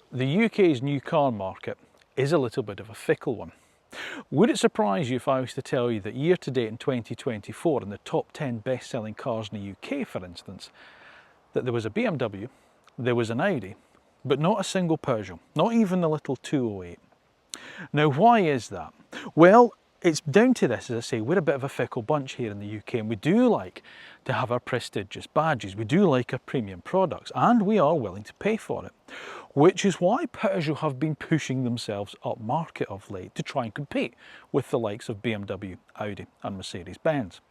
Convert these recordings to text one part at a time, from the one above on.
The UK's new car market is a little bit of a fickle one. Would it surprise you if I was to tell you that year to date in 2024, in the top 10 best-selling cars in the UK, for instance, that there was a BMW, there was an Audi, but not a single Peugeot, not even the little 208. Now, why is that? Well, it's down to this, as I say, we're a bit of a fickle bunch here in the UK, and we do like to have our prestigious badges, we do like our premium products, and we are willing to pay for it. Which is why Peugeot have been pushing themselves up market of late to try and compete with the likes of BMW, Audi and Mercedes-Benz.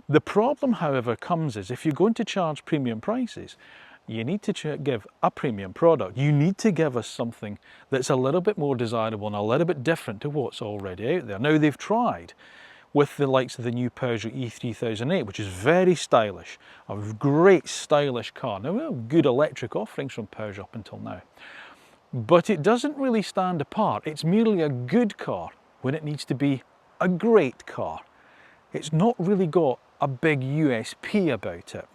The problem, however, comes is if you're going to charge premium prices, you need to give a premium product. You need to give us something that's a little bit more desirable and a little bit different to what's already out there. Now, they've tried with the likes of the new Peugeot E5008, which is very stylish, a great stylish car. Now, we have good electric offerings from Peugeot up until now, but it doesn't really stand apart. It's merely a good car when it needs to be a great car. It's not really got a big USP about it.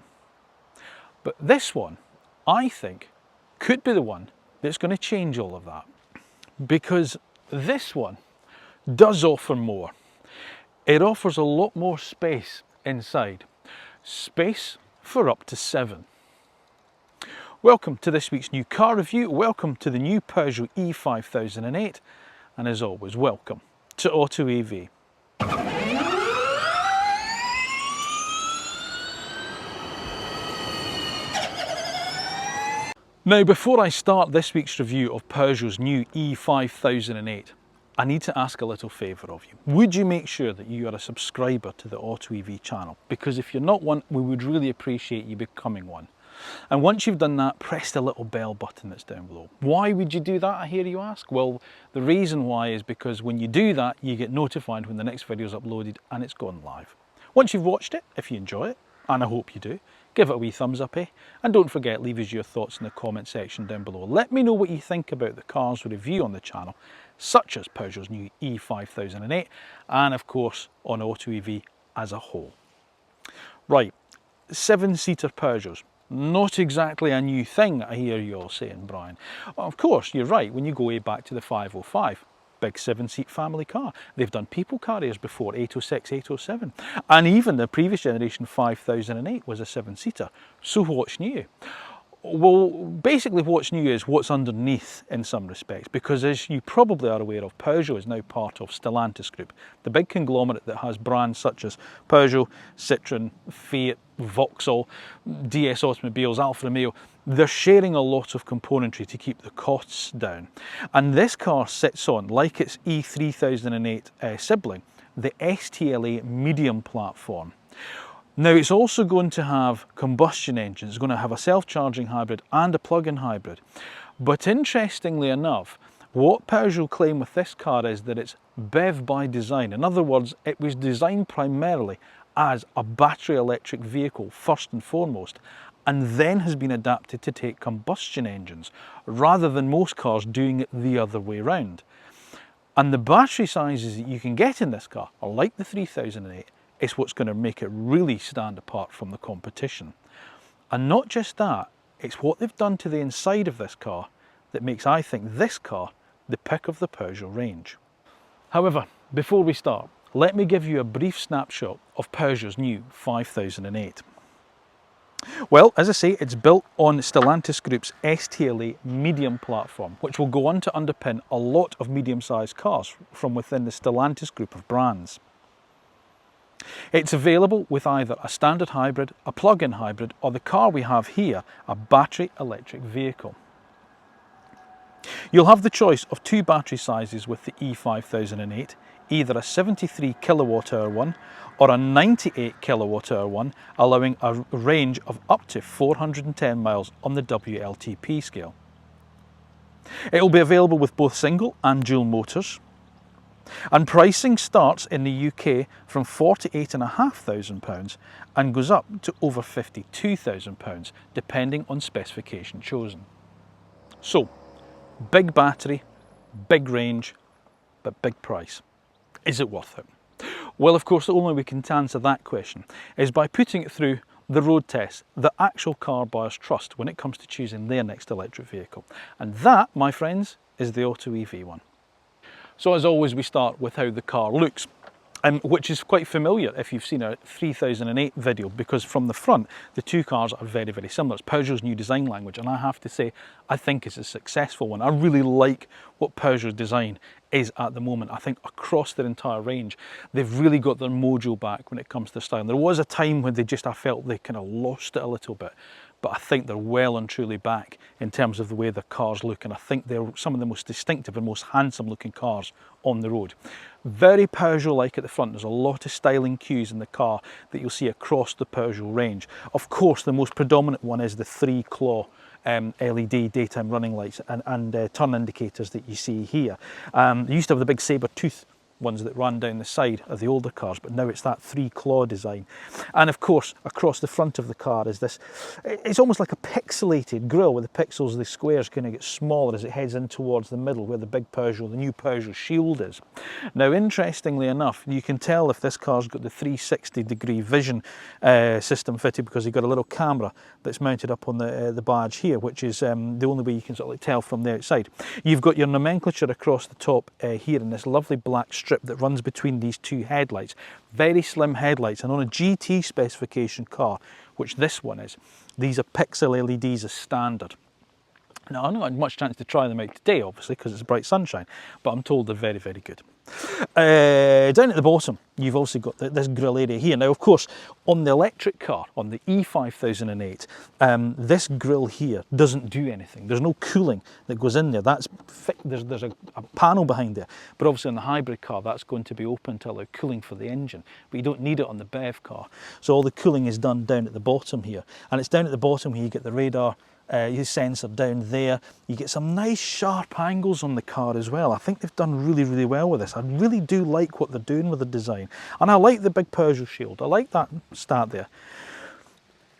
But this one, I think, could be the one that's going to change all of that, because this one does offer more. It offers a lot more space inside, space for up to 7. Welcome to this week's new car review, welcome to the new Peugeot E5008, and as always, welcome to AutoEV. Now, before I start this week's review of Peugeot's new E5008, I need to ask a little favour of you. Would you make sure that you are a subscriber to the AutoEV channel? Because if you're not one, we would really appreciate you becoming one. And once you've done that, press the little bell button that's down below. Why would you do that, I hear you ask? Well, the reason why is because when you do that, you get notified when the next video is uploaded and it's gone live. Once you've watched it, if you enjoy it, and I hope you do, give it a wee thumbs up, eh? And don't forget, leave us your thoughts in the comment section down below. Let me know what you think about the cars we review on the channel, such as Peugeot's new E5008, and of course on AutoEV as a whole. Right, 7-seater Peugeots. Not exactly a new thing, I hear you all saying, Brian. Of course, you're right, when you go way back to the 505. Big 7-seat family car. They've done people carriers before, 806, 807, and even the previous generation 5008 was a 7-seater. So what's new? Well, basically what's new is what's underneath in some respects, because as you probably are aware of, Peugeot is now part of Stellantis Group, the big conglomerate that has brands such as Peugeot, Citroën, Fiat, Vauxhall, DS Automobiles, Alfa Romeo. They're sharing a lot of componentry to keep the costs down. And this car sits on, like its E3008 sibling, the STLA medium platform. Now, it's also going to have combustion engines. It's going to have a self-charging hybrid and a plug-in hybrid. But interestingly enough, what Peugeot claim with this car is that it's BEV by design. In other words, it was designed primarily as a battery electric vehicle first and foremost, and then has been adapted to take combustion engines, rather than most cars doing it the other way around. And the battery sizes that you can get in this car are like the 3008. It's what's going to make it really stand apart from the competition. And not just that, it's what they've done to the inside of this car that makes, I think, this car the pick of the Peugeot range. However, before we start, let me give you a brief snapshot of Peugeot's new 5008. Well, as I say, it's built on Stellantis Group's STLA medium platform, which will go on to underpin a lot of medium-sized cars from within the Stellantis Group of brands. It's available with either a standard hybrid, a plug-in hybrid, or the car we have here, a battery electric vehicle. You'll have the choice of 2 battery sizes with the E5008, either a 73 kilowatt-hour one or a 98 kilowatt-hour one, allowing a range of up to 410 miles on the WLTP scale. It will be available with both single and dual motors, and pricing starts in the UK from £48,500 and goes up to over £52,000 depending on specification chosen. So, big battery, big range, but big price. Is it worth it? Well, of course, the only way we can answer that question is by putting it through the road tests that actual car buyers trust when it comes to choosing their next electric vehicle. And that, my friends, is the AutoEV one. So as always, we start with how the car looks, which is quite familiar if you've seen a 3008 video, because from the front, the two cars are very, very similar. It's Peugeot's new design language, and I have to say, I think it's a successful one. I really like what Peugeot's design is at the moment. I think across their entire range, they've really got their mojo back when it comes to style. There was a time when I felt they kind of lost it a little bit, but I think they're well and truly back in terms of the way the cars look, and I think they're some of the most distinctive and most handsome looking cars on the road. Very Peugeot-like at the front. There's a lot of styling cues in the car that you'll see across the Peugeot range. Of course, the most predominant one is the 3-claw LED daytime running lights and turn indicators that you see here. They used to have the big saber tooth ones that ran down the side of the older cars, but now it's that 3-claw design. And of course, across the front of the car is this, it's almost like a pixelated grille, where the pixels, the squares kind of get smaller as it heads in towards the middle, where the big Peugeot, the new Peugeot shield is. Now, interestingly enough, you can tell if this car's got the 360-degree vision system fitted, because you've got a little camera that's mounted up on the badge here, which is the only way you can sort of like tell from the outside. You've got your nomenclature across the top here in this lovely black strip that runs between these two headlights. Very slim headlights, and on a GT specification car, which this one is, these are pixel LEDs as standard. Now, I've not had much chance to try them out today, obviously, because it's bright sunshine, but I'm told they're very, very good. Down at the bottom, you've also got this grille area here. Now, of course, on the electric car, on the E5008, this grille here doesn't do anything. There's no cooling that goes in there. There's a panel behind there, but obviously on the hybrid car, that's going to be open to allow cooling for the engine, but you don't need it on the BEV car. So all the cooling is done down at the bottom here, and it's down at the bottom where you get the radar your sensor down there. You get some nice sharp angles on the car as well. I think they've done really, really well with this. I really do like what they're doing with the design. And I like the big Peugeot shield. I like that start there.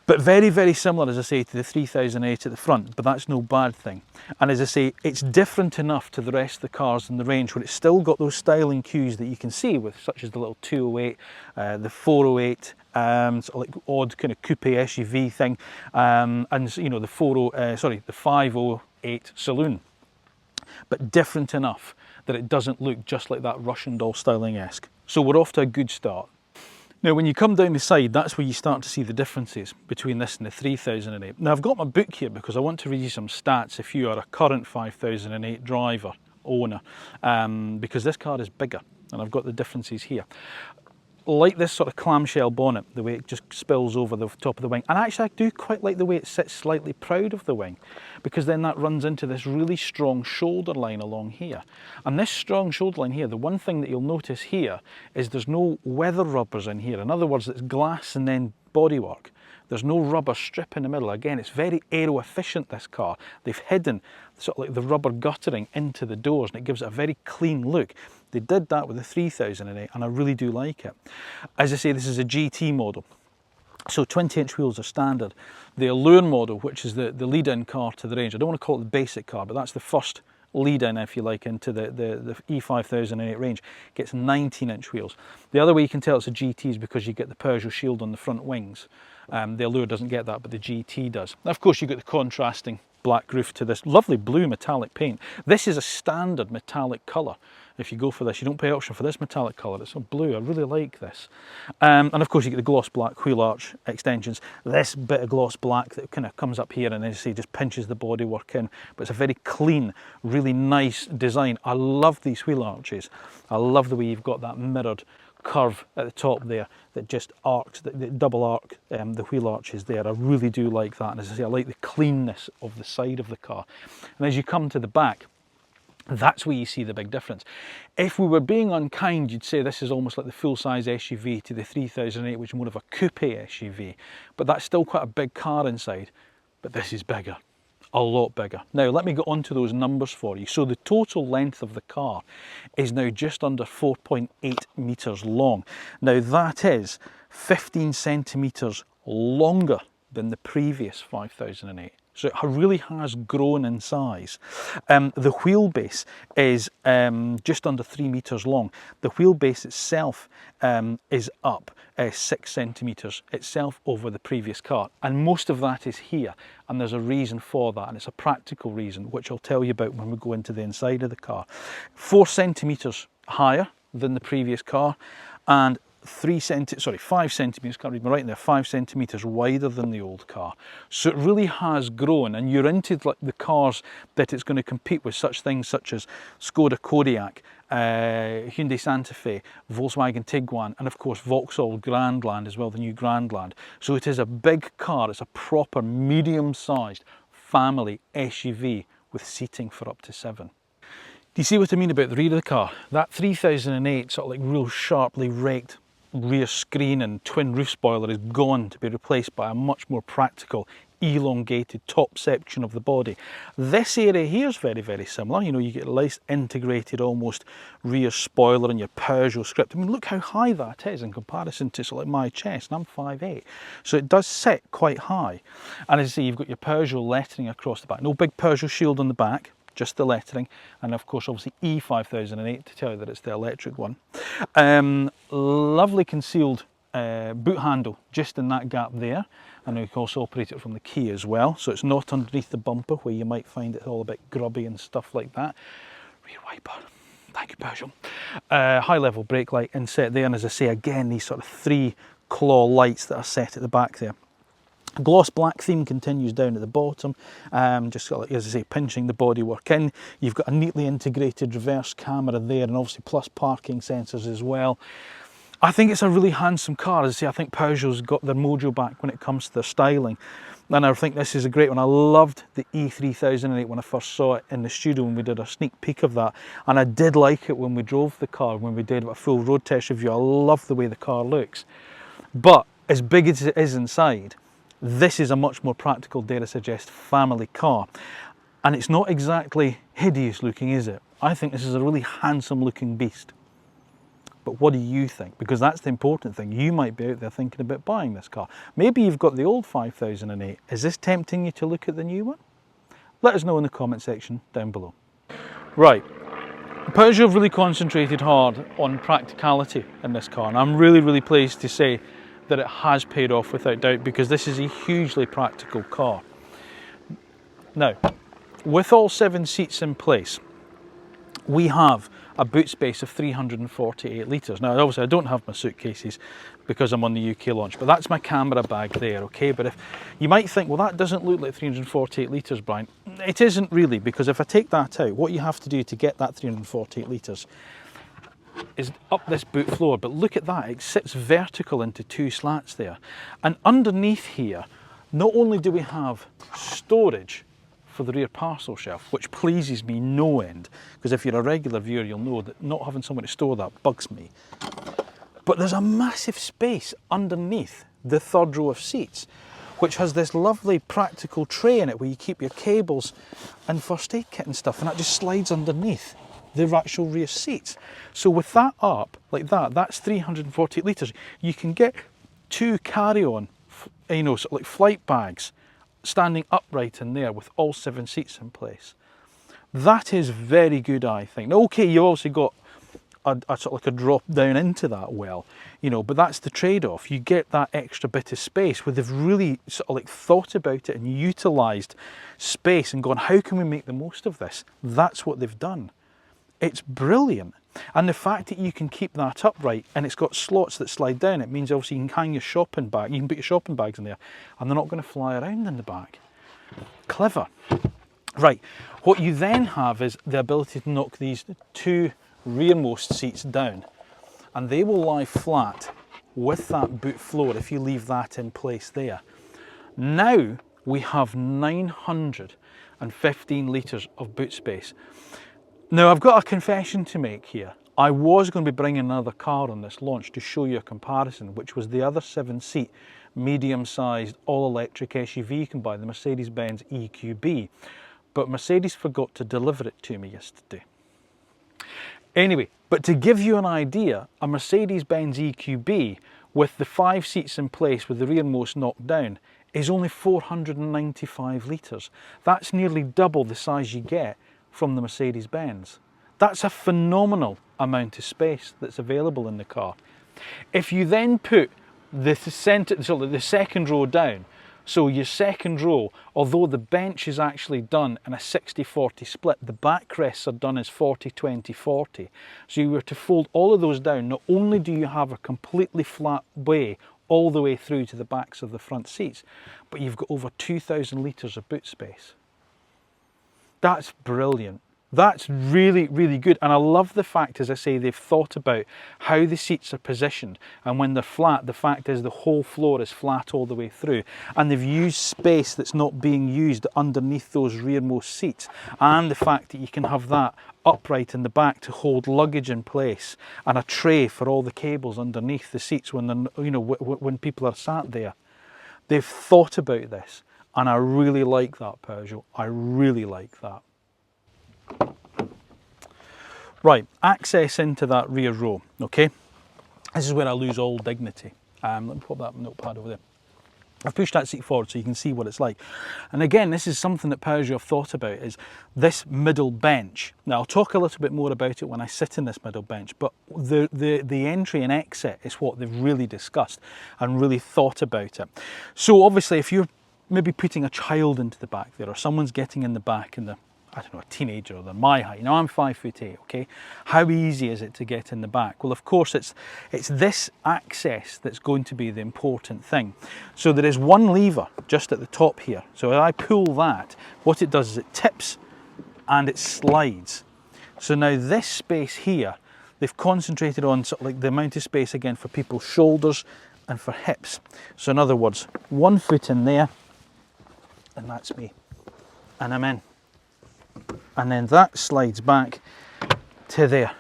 But very, very similar, as I say, to the 3008 at the front, but that's no bad thing. And as I say, it's different enough to the rest of the cars in the range, where it's still got those styling cues that you can see with, such as the little 208, the 408, sort of like odd kind of coupe SUV thing, and you know, the 508 saloon, but different enough that it doesn't look just like that Russian doll styling-esque. So we're off to a good start. Now, when you come down the side, that's where you start to see the differences between this and the 3008. Now, I've got my book here because I want to read you some stats if you are a current 5008 driver, owner, because this car is bigger, and I've got the differences here. Like this sort of clamshell bonnet, the way it just spills over the top of the wing. And actually, I do quite like the way it sits slightly proud of the wing, because then that runs into this really strong shoulder line along here. And this strong shoulder line here, the one thing that you'll notice here is there's no weather rubbers in here. In other words, it's glass and then bodywork. There's no rubber strip in the middle. Again, it's very aero efficient, this car. They've hidden sort of like the rubber guttering into the doors, and it gives it a very clean look. They did that with the 3008, and I really do like it. As I say, this is a GT model, so 20-inch wheels are standard. The Allure model, which is the lead-in car to the range, I don't want to call it the basic car, but that's the first lead-in, if you like, into the E5008 range, gets 19-inch wheels. The other way you can tell it's a GT is because you get the Peugeot shield on the front wings. The Allure doesn't get that, but the GT does. Now, of course, you get the contrasting black roof to this lovely blue metallic paint. This is a standard metallic colour. If you go for this, you don't pay option for this metallic colour. It's a blue. I really like this. And of course, you get the gloss black wheel arch extensions. This bit of gloss black that kind of comes up here and, as I say, just pinches the bodywork in. But it's a very clean, really nice design. I love these wheel arches. I love the way you've got that mirrored curve at the top there that just arcs, that double arc the wheel arches there. I really do like that. And as I say, I like the cleanness of the side of the car. And as you come to the back, that's where you see the big difference. If we were being unkind, you'd say this is almost like the full-size SUV to the 3008, which is more of a coupe SUV. But that's still quite a big car inside. But this is bigger, a lot bigger. Now, let me get on to those numbers for you. So the total length of the car is now just under 4.8 metres long. Now, that is 15 centimetres longer than the previous 5008. So it really has grown in size. The wheelbase is just under 3 meters long. The wheelbase itself is up 6 centimeters itself over the previous car, and most of that is here, and there's a reason for that, and it's a practical reason which I'll tell you about when we go into the inside of the car. 4 centimeters higher than the previous car, and 5 centimeters, can't read my writing there, 5 centimeters wider than the old car. So it really has grown, and you're into like the cars that it's going to compete with, such things such as Skoda Kodiaq, Hyundai Santa Fe, Volkswagen Tiguan, and of course Vauxhall Grandland as well, the new Grandland. So it is a big car. It's a proper medium-sized family SUV with seating for up to 7. Do you see what I mean about the rear of the car? That 3008 sort of like real sharply raked rear screen and twin roof spoiler is gone to be replaced by a much more practical elongated top section of the body. This area here is very, very similar. You know, you get a nice integrated almost rear spoiler in your Peugeot script. I mean, look how high that is in comparison to sort of like my chest, and I'm 5'8". So it does sit quite high. And as I say, you've got your Peugeot lettering across the back. No big Peugeot shield on the back, just the lettering, and of course obviously E5008 to tell you that it's the electric one. Lovely concealed boot handle just in that gap there, and you can also operate it from the key as well, so it's not underneath the bumper where you might find it all a bit grubby and stuff like that. Rear wiper, thank you Peugeot. High level brake light inset there, and as I say again, these sort of 3 claw lights that are set at the back there. Gloss black theme continues down at the bottom, just sort of, as I say, pinching the bodywork in. You've got a neatly integrated reverse camera there, and obviously plus parking sensors as well. I think it's a really handsome car. As I say, I think Peugeot's got their mojo back when it comes to their styling, and I think this is a great one. I loved the E3008 when I first saw it in the studio when we did a sneak peek of that, and I did like it when we drove the car, when we did a full road test review. I love the way the car looks, but as big as it is inside, this is a much more practical, dare I suggest, family car. And it's not exactly hideous looking, is it? I think this is a really handsome looking beast. But what do you think? Because that's the important thing. You might be out there thinking about buying this car. Maybe you've got the old 5008. Is this tempting you to look at the new one? Let us know in the comment section down below. Right, Peugeot have really concentrated hard on practicality in this car, and I'm really, really pleased to say that it has paid off without doubt, because this is a hugely practical car. Now, with all 7 seats in place, we have a boot space of 348 litres. Now, obviously I don't have my suitcases because I'm on the UK launch, but that's my camera bag there, okay? But if you might think, well, that doesn't look like 348 litres, Brian. It isn't really, because if I take that out, what you have to do to get that 348 litres is up this boot floor. But look at that, it sits vertical into 2 slats there, and underneath here not only do we have storage for the rear parcel shelf, which pleases me no end, because if you're a regular viewer you'll know that not having somewhere to store that bugs me, but there's a massive space underneath the 3rd row of seats, which has this lovely practical tray in it where you keep your cables and first aid kit and stuff, and that just slides underneath the actual rear seats. So with that up like that, that's 348 litres. You can get 2 carry-on, you know, sort of like flight bags standing upright in there with all 7 seats in place. That is very good, I think. Now, okay, you also got a sort of like a drop down into that well, you know, but that's the trade-off. You get that extra bit of space where they've really sort of like thought about it and utilised space and gone, how can we make the most of this? That's what they've done. It's brilliant. And the fact that you can keep that upright and it's got slots that slide down, it means obviously you can hang your shopping bag, you can put your shopping bags in there and they're not going to fly around in the back. Clever. Right, what you then have is the ability to knock these 2 rearmost seats down, and they will lie flat with that boot floor if you leave that in place there. Now we have 915 litres of boot space. Now I've got a confession to make here. I was going to be bringing another car on this launch to show you a comparison, which was the other 7-seat medium-sized all-electric SUV you can buy, the Mercedes-Benz EQB, but Mercedes forgot to deliver it to me yesterday. Anyway, but to give you an idea, a Mercedes-Benz EQB with the 5 seats in place with the rearmost knocked down is only 495 litres. That's nearly double the size you get from the Mercedes-Benz. That's a phenomenal amount of space that's available in the car. If you then put the second row down, so your second row, although the bench is actually done in a 60-40 split, the backrests are done as 40-20-40. So you were to fold all of those down, not only do you have a completely flat way all the way through to the backs of the front seats, but you've got over 2,000 litres of boot space. That's brilliant. That's really, really good. And I love the fact, as I say, they've thought about how the seats are positioned. And when they're flat, the fact is the whole floor is flat all the way through. And they've used space that's not being used underneath those rearmost seats. And the fact that you can have that upright in the back to hold luggage in place, and a tray for all the cables underneath the seats when they're, you know, when people are sat there. They've thought about this. And I really like that, Peugeot. I really like that. Right, access into that rear row, okay? This is where I lose all dignity. Let me pop that notepad over there. I've pushed that seat forward so you can see what it's like. And again, this is something that Peugeot have thought about, is this middle bench. Now, I'll talk a little bit more about it when I sit in this middle bench, but the entry and exit is what they've really discussed and really thought about it. So obviously, if you're maybe putting a child into the back there, or someone's getting in the back in the, I don't know, a teenager, or they're my height. Now I'm 5'8", okay? How easy is it to get in the back? Well, of course, it's this access that's going to be the important thing. So there is one lever just at the top here. So if I pull that, what it does is it tips and it slides. So now this space here, they've concentrated on sort of like the amount of space again for people's shoulders and for hips. So in other words, 1 foot in there, and that's me, and I'm in. And then that slides back to there.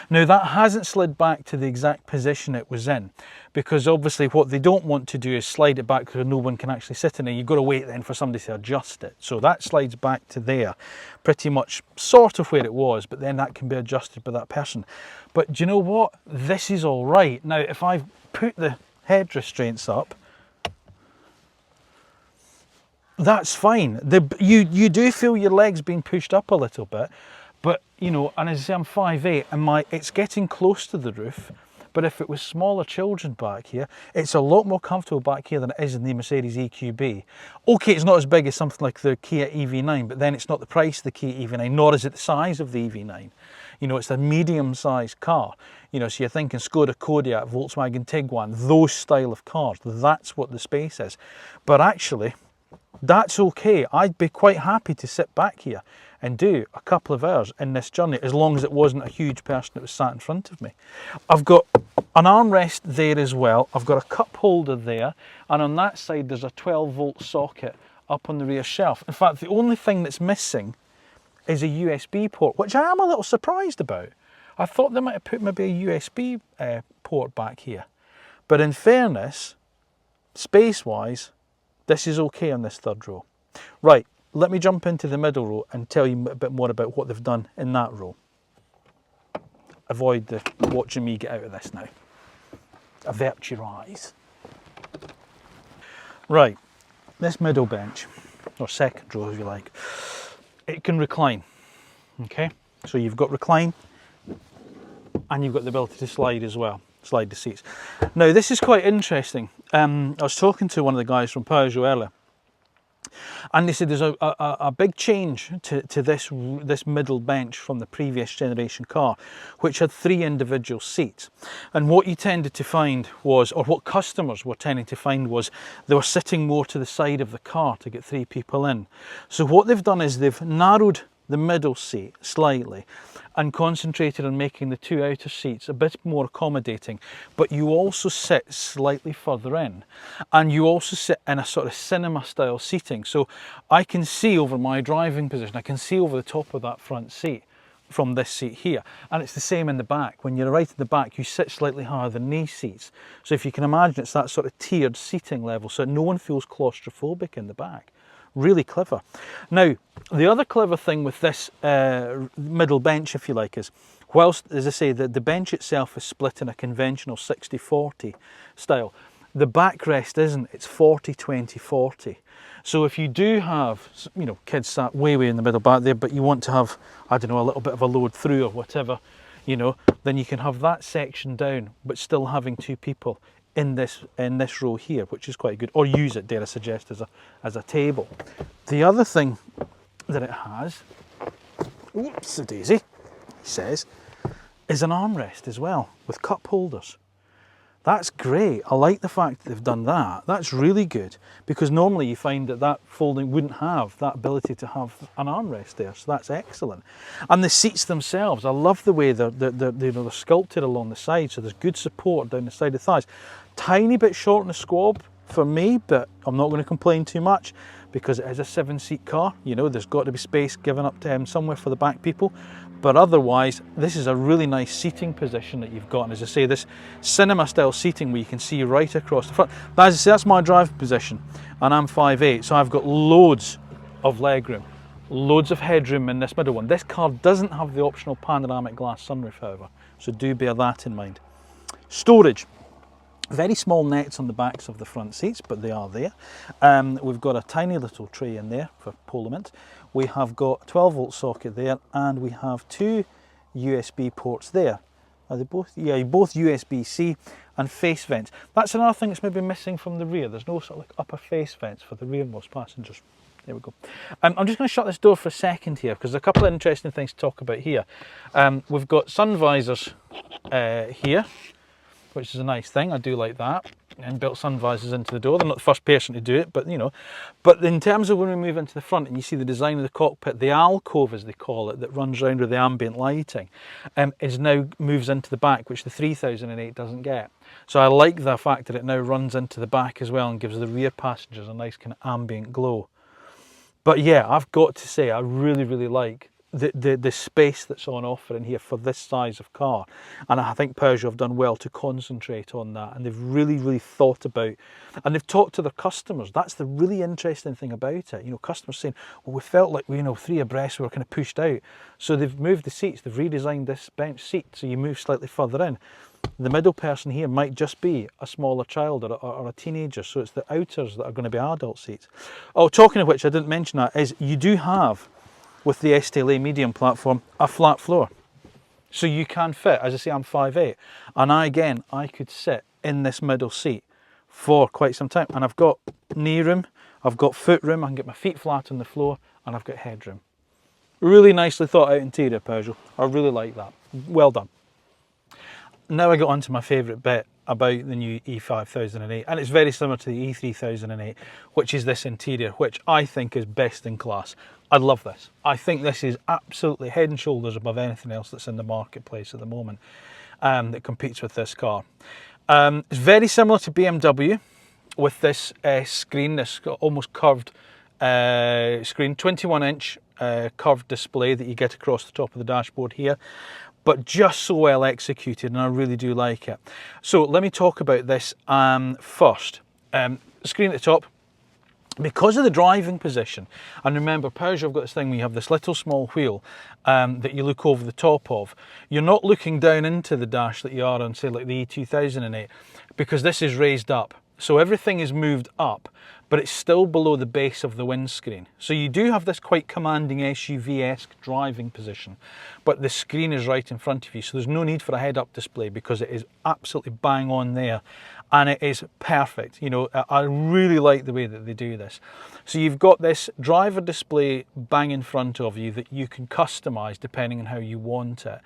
Now that hasn't slid back to the exact position it was in, because obviously what they don't want to do is slide it back so no one can actually sit in it. You've got to wait then for somebody to adjust it. So that slides back to there, pretty much sort of where it was, but then that can be adjusted by that person. But do you know what? This is all right. Now if I put the head restraints up, that's fine. You do feel your legs being pushed up a little bit, but you know, and as I say, I'm 5'8", and it's getting close to the roof. But if it was smaller children back here, it's a lot more comfortable back here than it is in the Mercedes EQB. Okay, it's not as big as something like the Kia EV9, but then it's not the price of the Kia EV9, nor is it the size of the EV9. You know, it's a medium-sized car. You know, so you're thinking Skoda Kodiaq, Volkswagen Tiguan, those style of cars. That's what the space is. But actually, that's okay. I'd be quite happy to sit back here and do a couple of hours in this journey, as long as it wasn't a huge person that was sat in front of me. I've got an armrest there as well. I've got a cup holder there, and on that side there's a 12-volt socket up on the rear shelf. In fact, the only thing that's missing is a USB port, which I am a little surprised about. I thought they might have put maybe a USB port back here. But in fairness, space-wise, this is okay on this third row. Right, let me jump into the middle row and tell you a bit more about what they've done in that row. Avoid watching me get out of this now. Avert your eyes. Right, this middle bench, or second row if you like, it can recline, okay? So you've got recline, and you've got the ability to slide as well, slide the seats. Now this is quite interesting. I was talking to one of the guys from Peugeot earlier, and they said there's a big change to this middle bench from the previous generation car, which had 3 individual seats. And what you tended to find was, or what customers were tending to find was, they were sitting more to the side of the car to get 3 people in. So what they've done is they've narrowed the middle seat slightly and concentrated on making the 2 outer seats a bit more accommodating, but you also sit slightly further in, and you also sit in a sort of cinema style seating. So I can see over my driving position, I can see over the top of that front seat from this seat here, and it's the same in the back. When you're right at the back, you sit slightly higher than these seats. So if you can imagine, it's that sort of tiered seating level, so no one feels claustrophobic in the back. Really clever. Now, the other clever thing with this middle bench, if you like, is whilst, as I say, the bench itself is split in a conventional 60-40 style, The backrest isn't, it's 40, 20, 40. So if you do have, you know, kids sat way in the middle back there, but you want to have, I don't know, a little bit of a load through or whatever, you know, then you can have that section down, but still having two people in this row here, which is quite good. Or use it, dare I suggest, as a table. The other thing that it has, oops, a daisy, he says, is an armrest as well with cup holders. That's great. I like the fact that they've done that. That's really good, because normally you find that folding wouldn't have that ability to have an armrest there. So that's excellent. And the seats themselves, I love the way they're sculpted along the side. So there's good support down the side of the thighs. Tiny bit short in the squab for me, but I'm not going to complain too much because it is a 7-seat car. You know, there's got to be space given up to somewhere for the back people. But otherwise, this is a really nice seating position that you've got. And as I say, this cinema style seating where you can see right across the front. As I say, that's my driving position, and I'm 5'8", so I've got loads of legroom, loads of headroom in this middle one. This car doesn't have the optional panoramic glass sunroof, however, so do bear that in mind. Storage. Very small nets on the backs of the front seats, but they are there. We've got a tiny little tray in there for Parliament. We have got a 12-volt socket there, and we have two USB ports there. Are they both? Yeah, both USB-C and face vents. That's another thing that's maybe missing from the rear. There's no sort of like upper face vents for the rearmost passengers. There we go. I'm just going to shut this door for a second here because there's a couple of interesting things to talk about here. We've got sun visors here, which is a nice thing. I do like that. And built sun visors into the door. They're not the first person to do it, but you know. But in terms of when we move into the front and you see the design of the cockpit, the alcove, as they call it, that runs around with the ambient lighting, is now moves into the back, which the 3008 doesn't get. So I like the fact that it now runs into the back as well and gives the rear passengers a nice kind of ambient glow. But yeah, I've got to say, I really like the space that's on offer in here for this size of car, and I think Peugeot have done well to concentrate on that, and they've really thought about, and they've talked to their customers. That's the really interesting thing about it. You know, customers saying, well, we felt like we, you know, three abreast, we were kind of pushed out, so they've moved the seats, they've redesigned this bench seat so you move slightly further in. The middle person here might just be a smaller child or a teenager, so it's the outers that are going to be adult seats. Oh, talking of which, I didn't mention that, is you do have, with the STLA medium platform, a flat floor. So you can fit, as I say, I'm 5'8", and I could sit in this middle seat for quite some time. And I've got knee room, I've got foot room, I can get my feet flat on the floor, and I've got headroom. Really nicely thought out interior, Peugeot. I really like that. Well done. Now I got on to my favourite bit about the new E5008, and it's very similar to the E3008, which is this interior, which I think is best in class. I love this. I think this is absolutely head and shoulders above anything else that's in the marketplace at the moment that competes with this car. It's very similar to BMW with this screen, this almost curved screen, 21-inch curved display that you get across the top of the dashboard here, but just so well executed, and I really do like it. So let me talk about this first. Screen at the top. Because of the driving position, and remember Peugeot have got this thing where you have this little small wheel that you look over the top of. You're not looking down into the dash that you are on, say, like the E2008, because this is raised up. So everything is moved up, but it's still below the base of the windscreen. So you do have this quite commanding SUV-esque driving position, but the screen is right in front of you, so there's no need for a head-up display because it is absolutely bang on there, and it is perfect. You know, I really like the way that they do this. So you've got this driver display bang in front of you that you can customize depending on how you want it.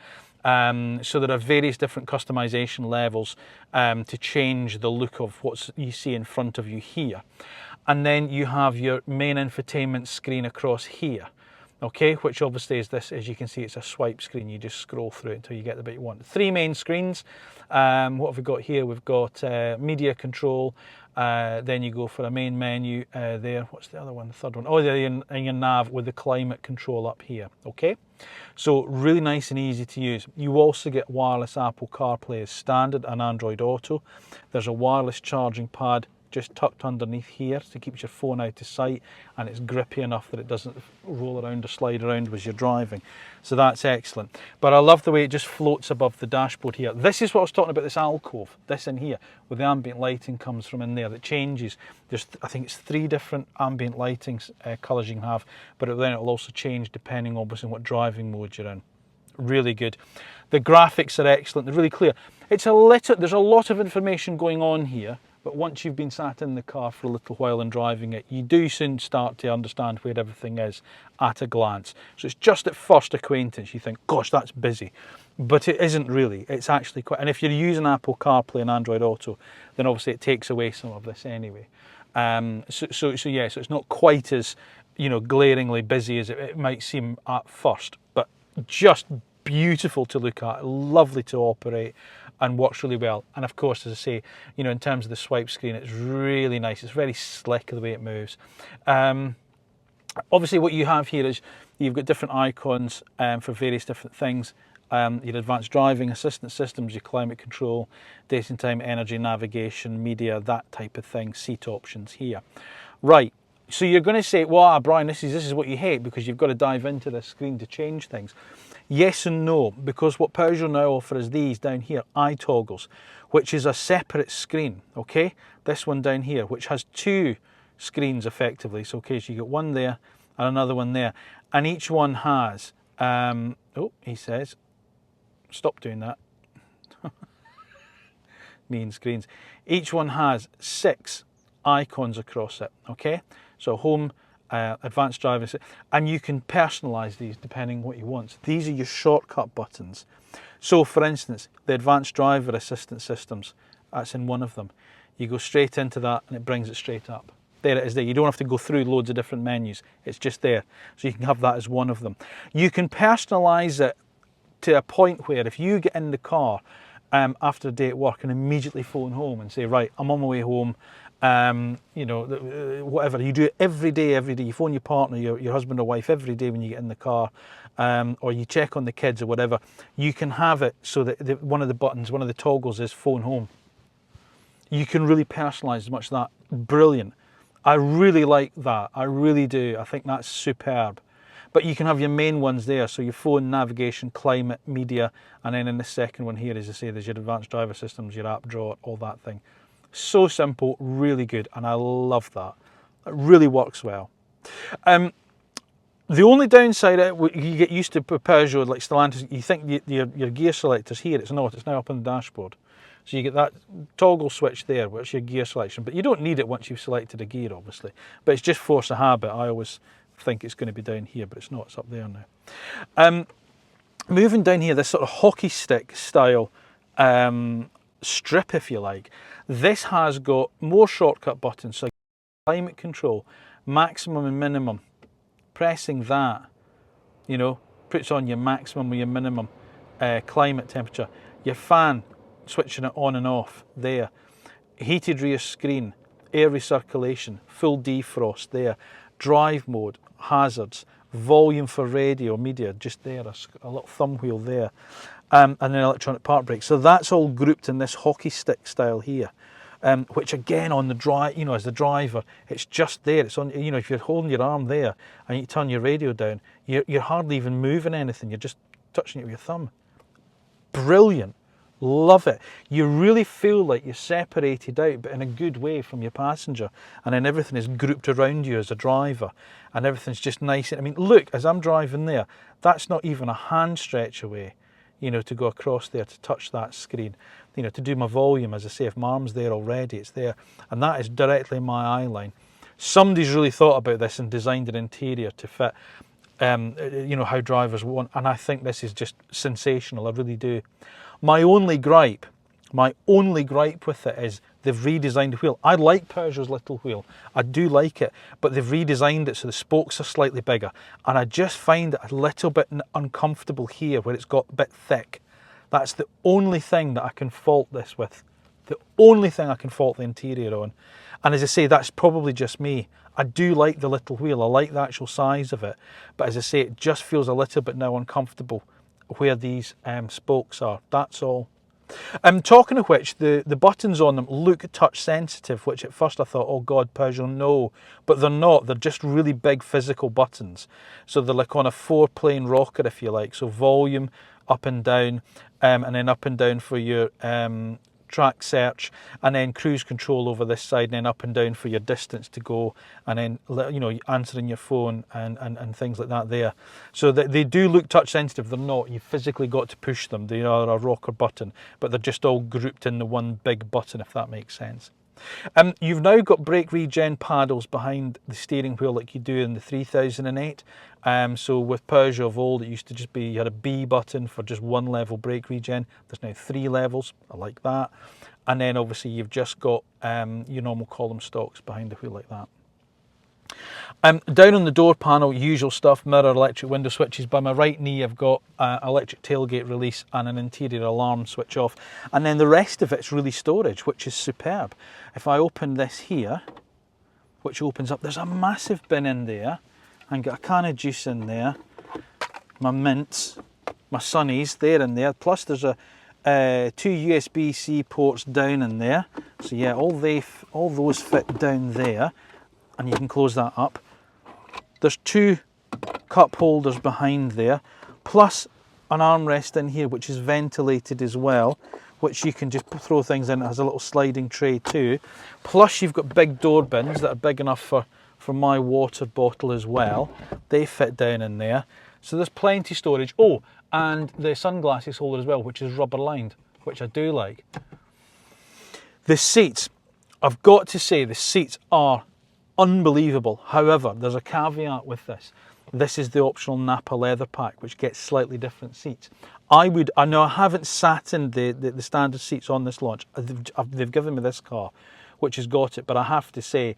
So there are various different customization levels to change the look of what you see in front of you here. And then you have your main infotainment screen across here, okay, which obviously is this, as you can see, it's a swipe screen. You just scroll through it until you get the bit you want. Three main screens. What have we got here? We've got media control, then you go for a main menu there. What's the other one, the third one? Oh, there in your nav with the climate control up here, okay? So really nice and easy to use. You also get wireless Apple CarPlay as standard and Android Auto. There's a wireless charging pad just tucked underneath here to keep your phone out of sight, and it's grippy enough that it doesn't roll around or slide around as you're driving. So that's excellent. But I love the way it just floats above the dashboard here. This is what I was talking about, this alcove, this in here, where the ambient lighting comes from in there that changes. There's, I think it's 3 different ambient lighting colours you can have, but then it will also change depending obviously on what driving mode you're in. Really good. The graphics are excellent, they're really clear. There's a lot of information going on here, but once you've been sat in the car for a little while and driving it, you do soon start to understand where everything is at a glance. So it's just at first acquaintance, you think, gosh, that's busy. But it isn't really, it's actually quite, and if you're using Apple CarPlay and Android Auto, then obviously it takes away some of this anyway. So it's not quite as, glaringly busy as it might seem at first, but just beautiful to look at, lovely to operate, and works really well. And of course, as I say, in terms of the swipe screen, it's really nice. It's very slick the way it moves. Obviously, what you have here is you've got different icons for various different things. Your advanced driving assistance systems, your climate control, date and time, energy, navigation, media, that type of thing, seat options here. Right, so you're going to say, well, Brian, this is what you hate because you've got to dive into this screen to change things. Yes and no, because what Peugeot now offers these down here, iToggles, which is a separate screen, okay? This one down here, which has 2 screens effectively. So, okay, so you got one there and another one there. And each one has, he says, stop doing that. Mean screens. Each one has 6 icons across it, okay? So home, advanced driving, and you can personalize these depending on what you want. So these are your shortcut buttons. So for instance, the advanced driver assistance systems, that's in one of them. You go straight into that and it brings it straight up. There it is there. You don't have to go through loads of different menus. It's just there. So you can have that as one of them. You can personalize it to a point where if you get in the car after a day at work and immediately phone home and say, right, I'm on my way home, whatever, you do it every day, you phone your partner, your husband or wife every day when you get in the car, or you check on the kids or whatever, you can have it so that one of the buttons, one of the toggles is phone home. You can really personalize as much of that. Brilliant. I really like that. I really do. I think that's superb. But you can have your main ones there, so your phone, navigation, climate, media, and then in the second one here, as I say, there's your advanced driver systems, your app drawer, all that thing. So simple, really good, and I love that. It really works well. The only downside, you get used to Peugeot, like Stellantis, you think your gear selector's here, it's not, it's now up on the dashboard. So you get that toggle switch there, which is your gear selection, but you don't need it once you've selected a gear, obviously. But it's just force of habit. I always think it's going to be down here, but it's not, it's up there now. Moving down here, this sort of hockey stick style strip, if you like. This has got more shortcut buttons, so climate control, maximum and minimum. Pressing that, puts on your maximum or your minimum climate temperature. Your fan, switching it on and off there. Heated rear screen, air recirculation, full defrost there. Drive mode, hazards, volume for radio, media, just there, a little thumb wheel there. And then electronic park brake. So that's all grouped in this hockey stick style here, which again on the drive, as the driver, it's just there. It's on, if you're holding your arm there and you turn your radio down, you're hardly even moving anything. You're just touching it with your thumb. Brilliant. Love it. You really feel like you're separated out, but in a good way, from your passenger, and then everything is grouped around you as a driver, and everything's just nice. I mean, look, as I'm driving there, that's not even a hand stretch away, to go across there to touch that screen, to do my volume. As I say, if my arm's there already, it's there, and that is directly in my eye line. Somebody's really thought about this and designed an interior to fit how drivers want, and I think this is just sensational. I really do. My only gripe with it is they've redesigned the wheel. I like Peugeot's little wheel, I do like it, but they've redesigned it so the spokes are slightly bigger, and I just find it a little bit uncomfortable here where it's got a bit thick. That's the only thing that I can fault this with. The only thing I can fault the interior on. And as I say, that's probably just me. I do like the little wheel, I like the actual size of it, but as I say, it just feels a little bit now uncomfortable where these spokes are, that's all. Talking of which, the buttons on them look touch sensitive, which at first I thought, oh God, Peugeot, no. But they're not. They're just really big physical buttons. So they're like on a 4-plane rocker, if you like. So volume, up and down, and then up and down for your track search, and then cruise control over this side, and then up and down for your distance to go, and then, you know, answering your phone and things like that there. So they do look touch sensitive. They're not. You've physically got to push them. They are a rocker button, but they're just all grouped in the one big button, if that makes sense. You've now got brake regen paddles behind the steering wheel like you do in the 3008. So with Peugeot of old, it used to just be, you had a B button for just one level brake regen. There's now 3 levels. I like that. And then obviously you've just got your normal column stocks behind the wheel like that. Down on the door panel, usual stuff, mirror, electric window switches. By my right knee, I've got electric tailgate release and an interior alarm switch off. And then the rest of it's really storage, which is superb. If I open this here, which opens up, there's a massive bin in there. And got a can of juice in there, my mints, my sunnies, they're in there. Plus there's a 2 USB-C ports down in there. So yeah, all those fit down there. And you can close that up. There's 2 cup holders behind there, plus an armrest in here which is ventilated as well, which you can just throw things in. It has a little sliding tray too. Plus you've got big door bins that are big enough for my water bottle as well. They fit down in there. So there's plenty storage. Oh, and the sunglasses holder as well, which is rubber lined, which I do like. The seats, I've got to say the seats are unbelievable. However, there's a caveat with this. This is the optional Napa leather pack, which gets slightly different seats. I know I haven't sat in the standard seats on this launch. They've given me this car, which has got it, but I have to say,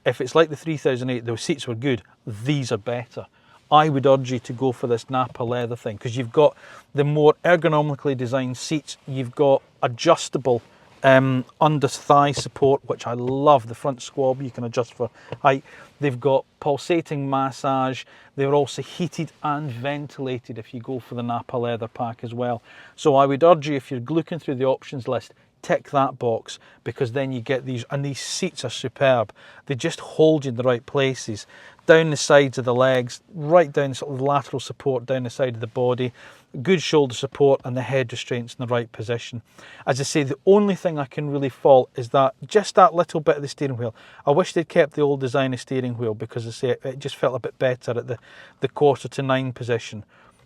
if it's like the 3008, those seats were good, these are better. I would urge you to go for this Napa leather thing, because you've got the more ergonomically designed seats, you've got adjustable under thigh support, which I love. The front squab you can adjust for height. They've got pulsating massage. They're also heated and ventilated if you go for the Napa leather pack as well. So I would urge you, if you're looking through the options list, tick that box, because then you get these, and these seats are superb. They just hold you in the right places, down the sides of the legs, right down sort of the lateral support down the side of the body, good shoulder support, and the head restraints in the right position. As I say, the only thing I can really fault is that just that little bit of the steering wheel. I wish they'd kept the old design of steering wheel, because I say it just felt a bit better at the 8:45 position.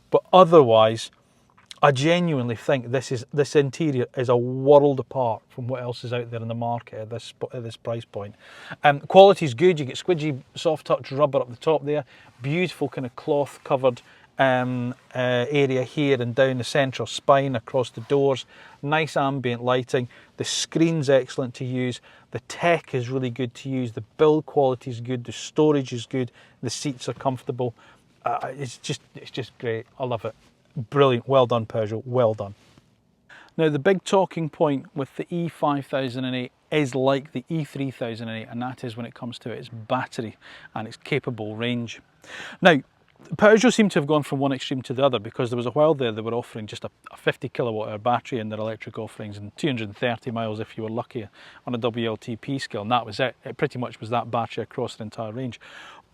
But otherwise, I genuinely think this interior is a world apart from what else is out there in the market at this price point. Quality is good. You get squidgy soft touch rubber up the top there, beautiful kind of cloth covered area here and down the central spine across the doors. Nice ambient lighting. The screen's excellent to use. The tech is really good to use. The build quality is good. The storage is good. The seats are comfortable. It's just great. I love it. Brilliant. Well done, Peugeot. Well done. Now, the big talking point with the E5008 is like the E3008, and that is when it comes to its battery and its capable range. Now, Peugeot seem to have gone from one extreme to the other, because there was a while there they were offering just a 50 kilowatt hour battery in their electric offerings and 230 miles if you were lucky on a WLTP scale, and that was it. It pretty much was that battery across the entire range.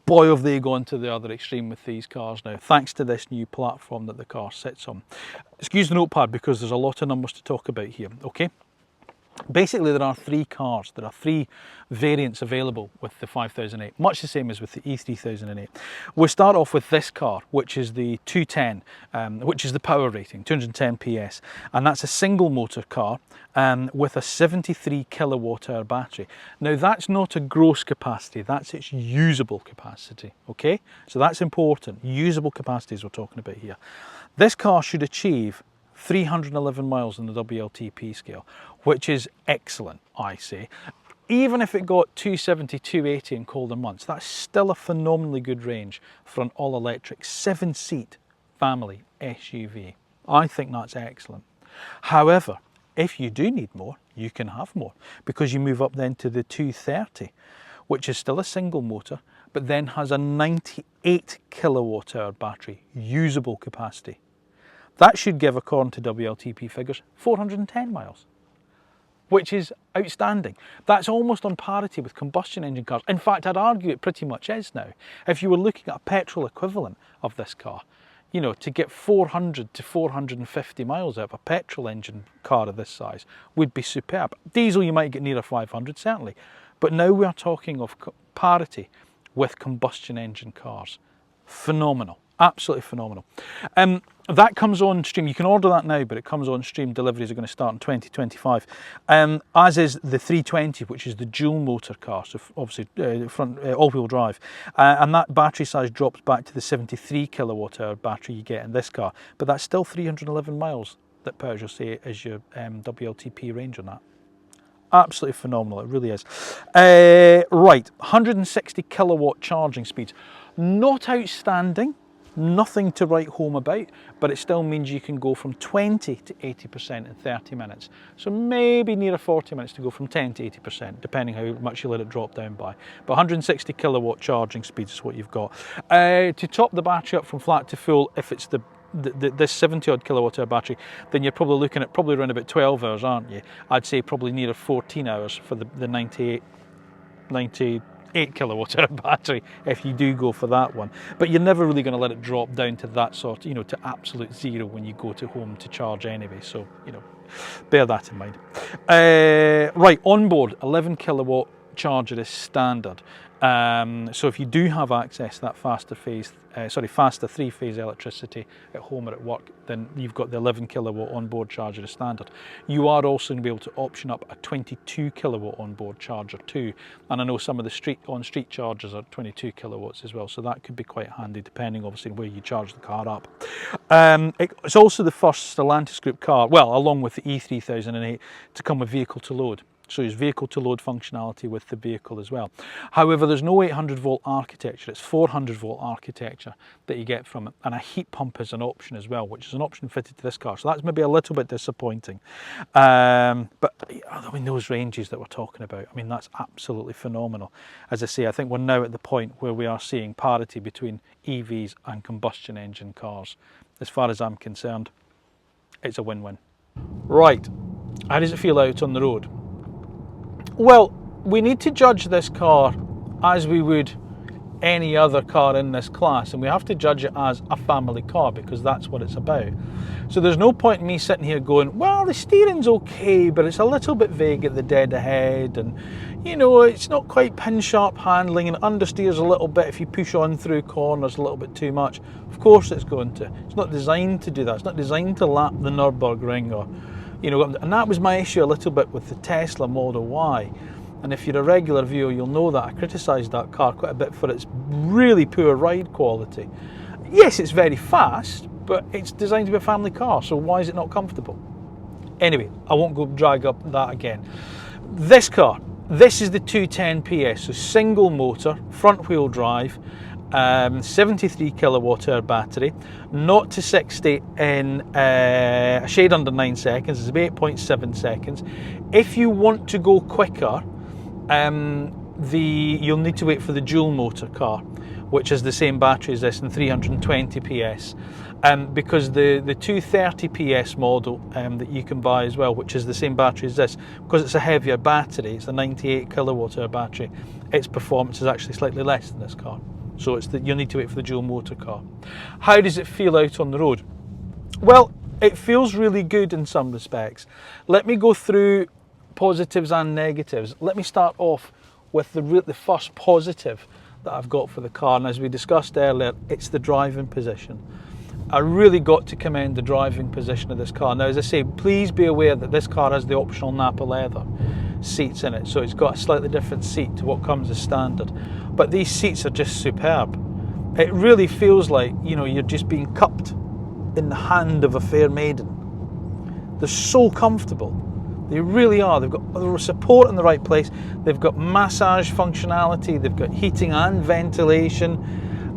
Boy, have they gone to the other extreme with these cars now, thanks to this new platform that the car sits on. Excuse the notepad, because there's a lot of numbers to talk about here, okay? Basically, there are 3 cars. There are 3 variants available with the 5008, much the same as with the E3008. We'll start off with this car, which is the 210, which is the power rating, 210 PS, and that's a single motor car with a 73 kilowatt hour battery. Now, that's not a gross capacity, that's its usable capacity, okay? So that's important. Usable capacities we're talking about here. This car should achieve 311 miles on the WLTP scale, which is excellent, I say. Even if it got 270, 280 in colder months, that's still a phenomenally good range for an all-electric 7-seat family SUV. I think that's excellent. However, if you do need more, you can have more, because you move up then to the 230, which is still a single motor, but then has a 98 kilowatt hour battery, usable capacity. That should give, according to WLTP figures, 410 miles, which is outstanding. That's almost on parity with combustion engine cars. In fact, I'd argue it pretty much is now. If you were looking at a petrol equivalent of this car, you know, to get 400 to 450 miles out of a petrol engine car of this size would be superb. Diesel, you might get nearer 500, certainly. But now we are talking of parity with combustion engine cars. Phenomenal, absolutely phenomenal. That comes on stream. You can order that now, but it comes on stream. Deliveries are going to start in 2025, as is the 320, which is the dual motor car, so obviously front all-wheel drive, and that battery size drops back to the 73 kilowatt hour battery you get in this car, but that's still 311 miles that Peugeot say is your WLTP range on that. Absolutely phenomenal, it really is. Right, 160 kilowatt charging speeds, not outstanding. Nothing to write home about, but it still means you can go from 20 to 80% in 30 minutes. So maybe nearer 40 minutes to go from 10 to 80%, depending how much you let it drop down by. But 160 kilowatt charging speeds is what you've got. To top the battery up from flat to full, if it's this 70 odd kilowatt hour battery, then you're probably looking at around about 12 hours, aren't you? I'd say probably nearer 14 hours for the 98 kilowatt hour battery if you do go for that one, but you're never really going to let it drop down to that sort, you know, to absolute zero when you go to home to charge anyway, so you know, bear that in mind. Right, onboard 11 kilowatt charger is standard, so if you do have access to that faster three-phase electricity at home or at work, then you've got the 11 kilowatt onboard charger as standard. You are also going to be able to option up a 22 kilowatt onboard charger too, and I know some of the on-street chargers are 22 kilowatts as well, so that could be quite handy depending obviously where you charge the car up. It's also the first Stellantis Group car, well, along with the E5008, to come with vehicle to load. So there's vehicle to load functionality with the vehicle as well. However, there's no 800 volt architecture, it's 400 volt architecture that you get from it, and a heat pump is an option as well, which is an option fitted to this car, so that's maybe a little bit disappointing. But I mean, those ranges that we're talking about, I mean, that's absolutely phenomenal. As I say, I think we're now at the point where we are seeing parity between EVs and combustion engine cars. As far as I'm concerned, it's a win-win. Right, how does it feel out on the road? Well, we need to judge this car as we would any other car in this class, and we have to judge it as a family car because that's what it's about. So there's no point in me sitting here going, well, the steering's okay, but it's a little bit vague at the dead ahead, and you know, it's not quite pin sharp handling, and it understeers a little bit if you push on through corners a little bit too much. Of course it's going to. It's not designed to do that. It's not designed to lap the Nürburgring, or you know, and that was my issue a little bit with the Tesla Model Y. And if you're a regular viewer, you'll know that I criticised that car quite a bit for its really poor ride quality. Yes, it's very fast, but it's designed to be a family car, so why is it not comfortable? Anyway, I won't go drag up that again. This car, this is the 210 PS, so single motor, front wheel drive, 73 kilowatt hour battery, 0 to 60 in a shade under 9 seconds, it's about 8.7 seconds. If you want to go quicker, you'll need to wait for the dual motor car, which is the same battery as this in 320 PS, because the 230 PS model that you can buy as well, which is the same battery as this, because it's a heavier battery, it's a 98 kilowatt hour battery, its performance is actually slightly less than this car. So you'll need to wait for the dual motor car. How does it feel out on the road? Well, it feels really good in some respects. Let me go through positives and negatives. Let me start off with the first positive that I've got for the car, and as we discussed earlier, it's the driving position. I really got to commend the driving position of this car. Now, as I say, please be aware that this car has the optional Napa leather seats in it, so it's got a slightly different seat to what comes as standard, but these seats are just superb. It really feels like, you know, you're just being cupped in the hand of a fair maiden. They're so comfortable, they really are. They've got the support in the right place, they've got massage functionality, they've got heating and ventilation,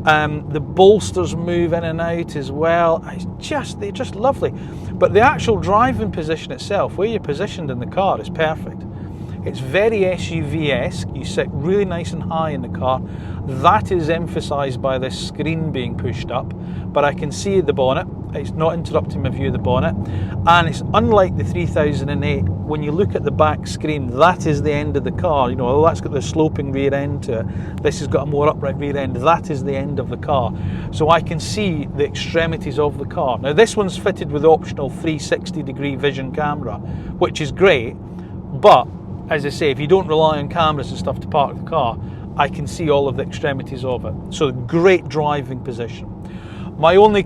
the bolsters move in and out as well. They're just lovely. But the actual driving position itself, where you're positioned in the car, is perfect. It's very SUV-esque. You sit really nice and high in the car. That is emphasised by this screen being pushed up, but I can see the bonnet. It's not interrupting my view of the bonnet, and it's unlike the 3008. When you look at the back screen, that is the end of the car. You know, that's got the sloping rear end to it. This has got a more upright rear end. That is the end of the car, so I can see the extremities of the car. Now this one's fitted with the optional 360-degree vision camera, which is great, but as I say, if you don't rely on cameras and stuff to park the car, I can see all of the extremities of it. So great driving position. My only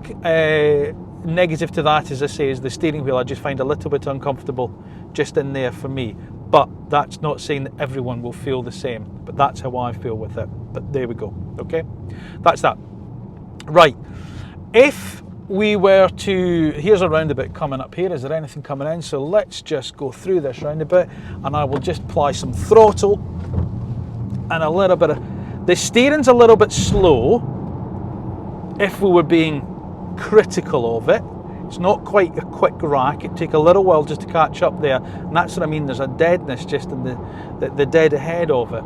negative to that, as I say, is the steering wheel. I just find a little bit uncomfortable just in there for me. But that's not saying that everyone will feel the same. But that's how I feel with it. But there we go. Okay, that's that. Right. If we were to, here's a roundabout coming up here. Is there anything coming in? So let's just go through this roundabout, and I will just apply some throttle and a little bit of, the steering's a little bit slow. If we were being critical of it, it's not quite a quick rack. It'd take a little while just to catch up there, and that's what I mean. There's a deadness just in the dead ahead of it.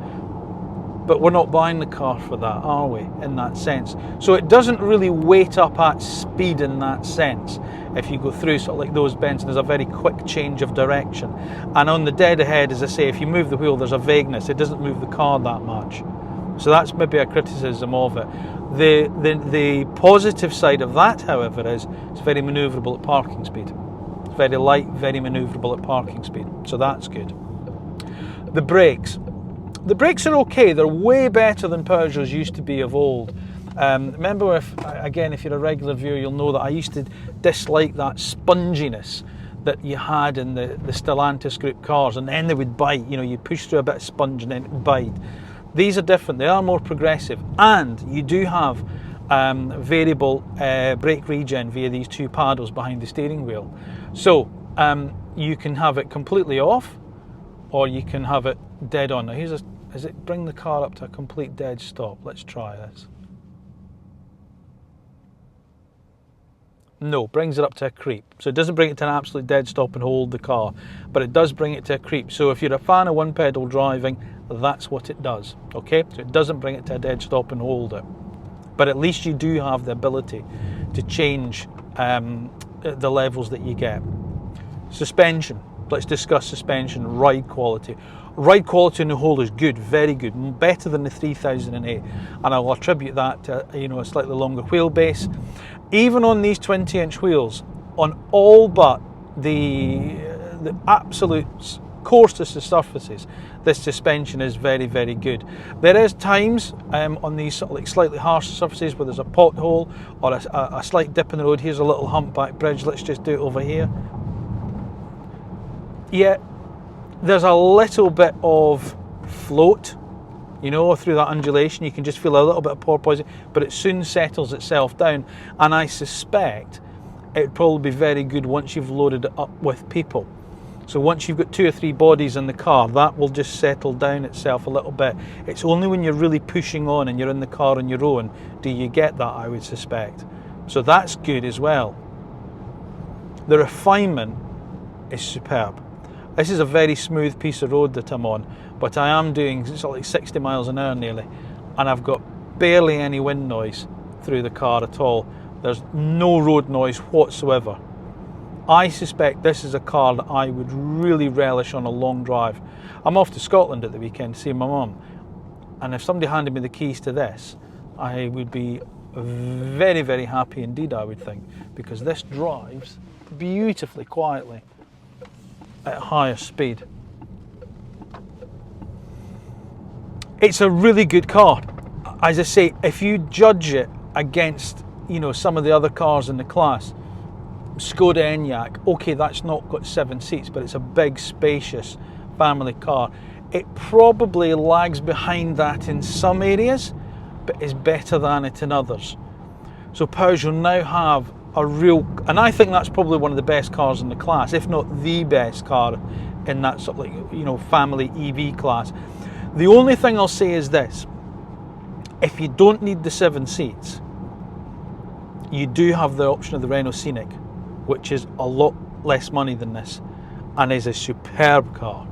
But we're not buying the car for that, are we, in that sense? So it doesn't really weight up at speed in that sense. If you go through sort of like those bends, there's a very quick change of direction. And on the dead ahead, as I say, if you move the wheel, there's a vagueness. It doesn't move the car that much. So that's maybe a criticism of it. The positive side of that, however, is it's very manoeuvrable at parking speed. It's very light, very manoeuvrable at parking speed. So that's good. The brakes. The brakes are okay. They're way better than Peugeots used to be of old. Remember, if you're a regular viewer, you'll know that I used to dislike that sponginess that you had in the Stellantis group cars, and then they would bite. You know, you push through a bit of sponge and then it would bite. These are different. They are more progressive, and you do have variable brake regen via these two paddles behind the steering wheel. So you can have it completely off, or you can have it dead on. Now does it bring the car up to a complete dead stop? Let's try this. No, brings it up to a creep. So it doesn't bring it to an absolute dead stop and hold the car, but it does bring it to a creep. So if you're a fan of one pedal driving, that's what it does, okay? So it doesn't bring it to a dead stop and hold it. But at least you do have the ability to change the levels that you get. Suspension. Let's discuss suspension, ride quality. Ride quality on the whole is good, very good, better than the 3008, and I'll attribute that to a slightly longer wheelbase. Even on these 20-inch wheels, on all but the absolute coarsest of surfaces, this suspension is very, very good. There is times on these sort of like slightly harsher surfaces where there's a pothole or a slight dip in the road. Here's a little humpback bridge. Let's just do it over here. Yeah, there's a little bit of float, through that undulation. You can just feel a little bit of porpoising, but it soon settles itself down, and I suspect it'd probably be very good once you've loaded it up with people. So once you've got 2 or 3 bodies in the car, that will just settle down itself a little bit. It's only when you're really pushing on and you're in the car on your own do you get that, I would suspect. So that's good as well. The refinement is superb. This is a very smooth piece of road that I'm on, but I am doing sort of like 60 miles an hour nearly, and I've got barely any wind noise through the car at all. There's no road noise whatsoever. I suspect this is a car that I would really relish on a long drive. I'm off to Scotland at the weekend to see my mum, and if somebody handed me the keys to this, I would be very, very happy indeed, I would think, because this drives beautifully quietly at higher speed. It's a really good car. As I say, if you judge it against some of the other cars in the class, Skoda Enyaq, okay, that's not got 7 seats, but it's a big, spacious family car. It probably lags behind that in some areas, but is better than it in others. So Peugeot now have a real, and I think that's probably one of the best cars in the class, if not the best car in that sort of like, family EV class. The only thing I'll say is this: if you don't need the 7 seats, you do have the option of the Renault Scenic, which is a lot less money than this and is a superb car.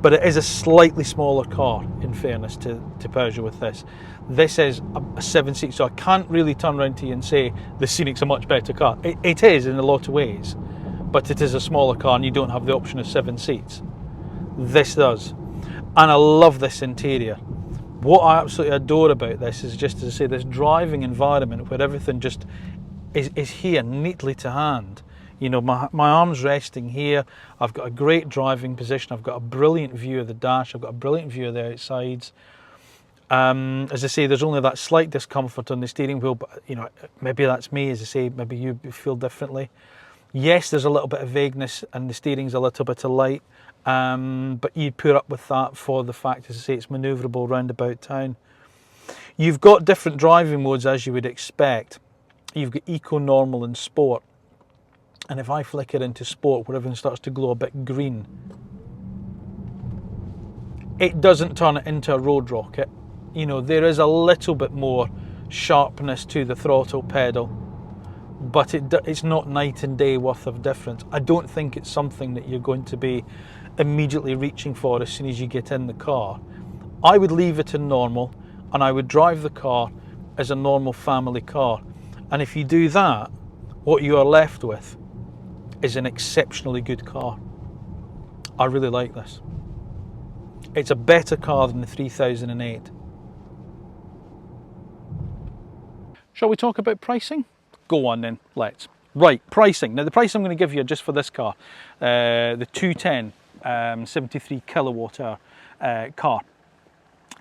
but it is a slightly smaller car, in fairness to Peugeot with this. This is a 7-seat, so I can't really turn around to you and say the Scenic's a much better car. It is in a lot of ways, but it is a smaller car and you don't have the option of 7 seats. This does. And I love this interior. What I absolutely adore about this is just, as I say, this driving environment where everything just is here neatly to hand. You know, my arm's resting here. I've got a great driving position. I've got a brilliant view of the dash. I've got a brilliant view of the outsides. As I say, there's only that slight discomfort on the steering wheel, but you know, maybe that's me. As I say, maybe you feel differently. Yes, there's a little bit of vagueness and the steering's a little bit of light, but you'd put up with that for the fact, as I say, it's manoeuvrable round about town. You've got different driving modes as you would expect. You've got Eco, Normal and Sport. And if I flick it into Sport, where everything starts to glow a bit green, it doesn't turn it into a road rocket. You know, there is a little bit more sharpness to the throttle pedal, but it's not night and day worth of difference. I don't think it's something that you're going to be immediately reaching for as soon as you get in the car. I would leave it in normal, and I would drive the car as a normal family car. And if you do that, what you are left with is an exceptionally good car. I really like this. It's a better car than the 3008. Shall we talk about pricing? Go on then, let's. Right, pricing. Now the price I'm going to give you just for this car, the 210 73 kilowatt hour car.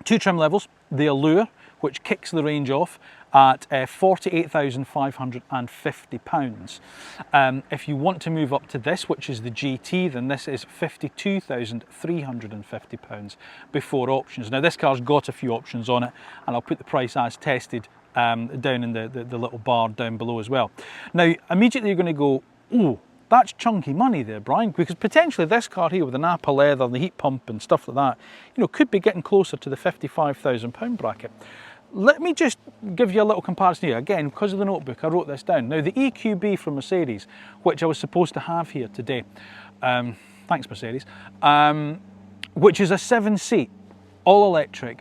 2 trim levels, the Allure, which kicks the range off at £48,550. If you want to move up to this, which is the GT, then this is £52,350 before options. Now this car's got a few options on it, and I'll put the price as tested down in the little bar down below as well. Now immediately you're going to go, oh, that's chunky money there, Brian, because potentially this car here with the Napa leather, the heat pump and stuff like that, you know, could be getting closer to the £55,000 bracket. Let me just give you a little comparison here. Again, because of the notebook, I wrote this down. Now the EQB from Mercedes, which I was supposed to have here today, thanks Mercedes, which is a 7-seat, all-electric